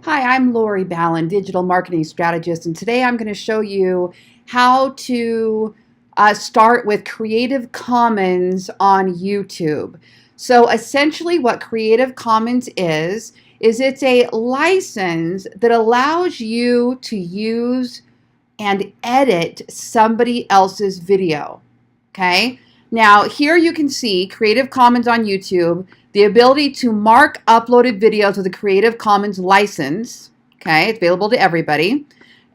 Hi, I'm Lori Ballen, digital marketing strategist, and today I'm going to show you how to start with Creative Commons on YouTube. So essentially what Creative Commons is it's a license that allows you to use and edit somebody else's video. Okay? Now, here you can see Creative Commons on YouTube, the ability to mark uploaded videos with a Creative Commons license. Okay, it's available to everybody.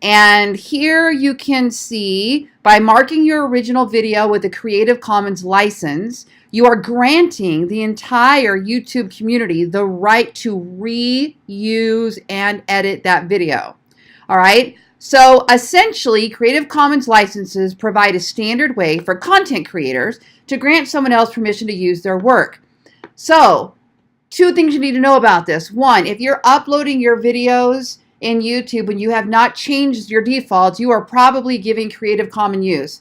And here you can see by marking your original video with a Creative Commons license, you are granting the entire YouTube community the right to reuse and edit that video. All right. So essentially, Creative Commons licenses provide a standard way for content creators to grant someone else permission to use their work. So, two things you need to know about this. One, if you're uploading your videos in YouTube and you have not changed your defaults, you are probably giving Creative Commons use.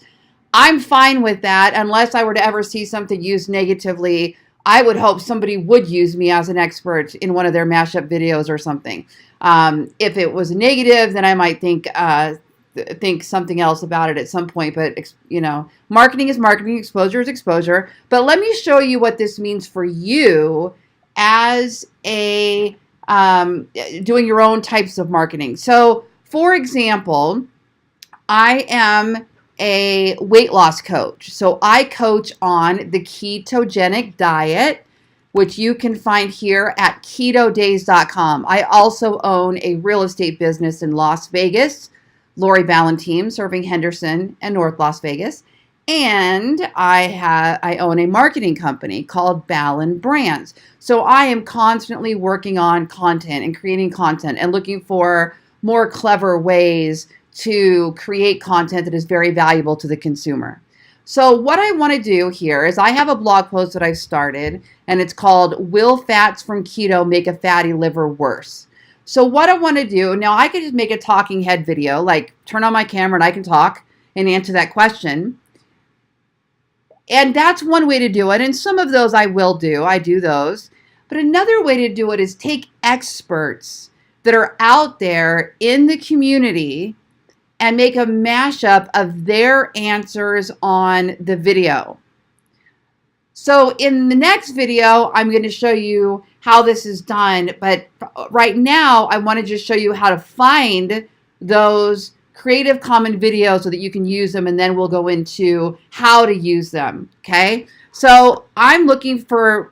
I'm fine with that unless I were to ever see something used negatively. I would hope somebody would use me as an expert in one of their mashup videos or something. If it was negative, then I might think something else about it at some point. But, you know, marketing is marketing, exposure is exposure. But let me show you what this means for you as a doing your own types of marketing. So, for example, I am a weight loss coach. So I coach on the ketogenic diet, which you can find here at ketodays.com. I also own a real estate business in Las Vegas, Lori Ballen team, serving Henderson and North Las Vegas. And I own a marketing company called Ballen Brands. So I am constantly working on content and creating content and looking for more clever ways to create content that is very valuable to the consumer. So what I want to do here is I have a blog post that I've started, and it's called Will Fats from Keto Make a Fatty Liver Worse? So what I want to do, now I could just make a talking head video, like turn on my camera and I can talk and answer that question. And that's one way to do it. And some of those I will do. I do those. But another way to do it is take experts that are out there in the community and make a mashup of their answers on the video. So in the next video, I'm going to show you how this is done. But right now, I want to just show you how to find those Creative Commons videos so that you can use them, and then we'll go into how to use them. Okay. So I'm looking for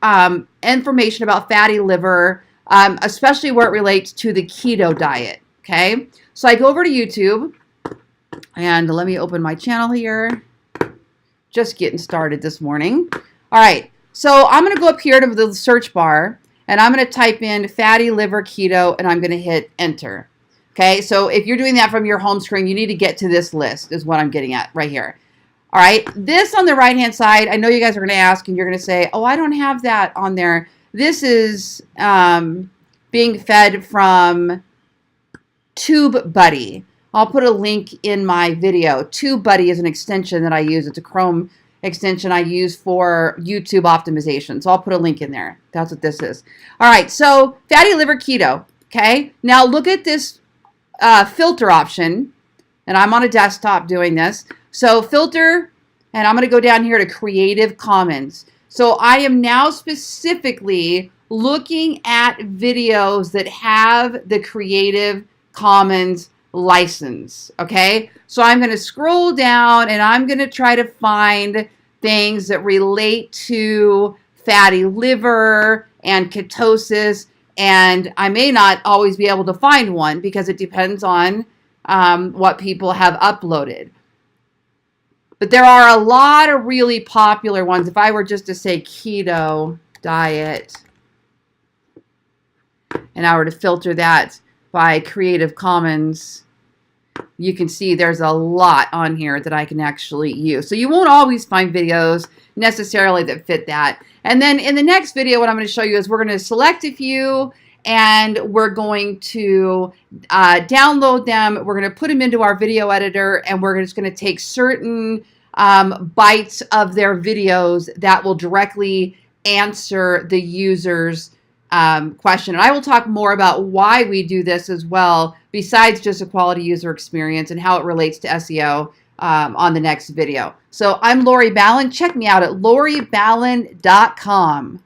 information about fatty liver, especially where it relates to the keto diet. Okay. So I go over to YouTube. And let me open my channel here. Just getting started this morning. All right. So I'm going to go up here to the search bar, and I'm going to type in fatty liver keto, and I'm going to hit enter. Okay. So if you're doing that from your home screen, you need to get to this list is what I'm getting at right here. All right. This on the right-hand side, I know you guys are going to ask, and you're going to say, oh, I don't have that on there. This is being fed from TubeBuddy. I'll put a link in my video. TubeBuddy is an extension that I use. It's a Chrome extension I use for YouTube optimization. So I'll put a link in there. That's what this is. All right, so fatty liver keto. Okay, now look at this filter option. And I'm on a desktop doing this. So filter, and I'm going to go down here to Creative Commons. So I am now specifically looking at videos that have the Creative Commons license. Okay, so I'm going to scroll down and I'm going to try to find things that relate to fatty liver and ketosis, and I may not always be able to find one because it depends on what people have uploaded. But there are a lot of really popular ones. If I were just to say keto diet and I were to filter that by Creative Commons, you can see there's a lot on here that I can actually use. So you won't always find videos necessarily that fit that. And then in the next video, what I'm going to show you is we're going to select a few and we're going to download them. We're going to put them into our video editor, and we're just going to take certain bites of their videos that will directly answer the user's question. And I will talk more about why we do this as well, besides just a quality user experience and how it relates to SEO on the next video. So I'm Lori Ballen. Check me out at loriballen.com.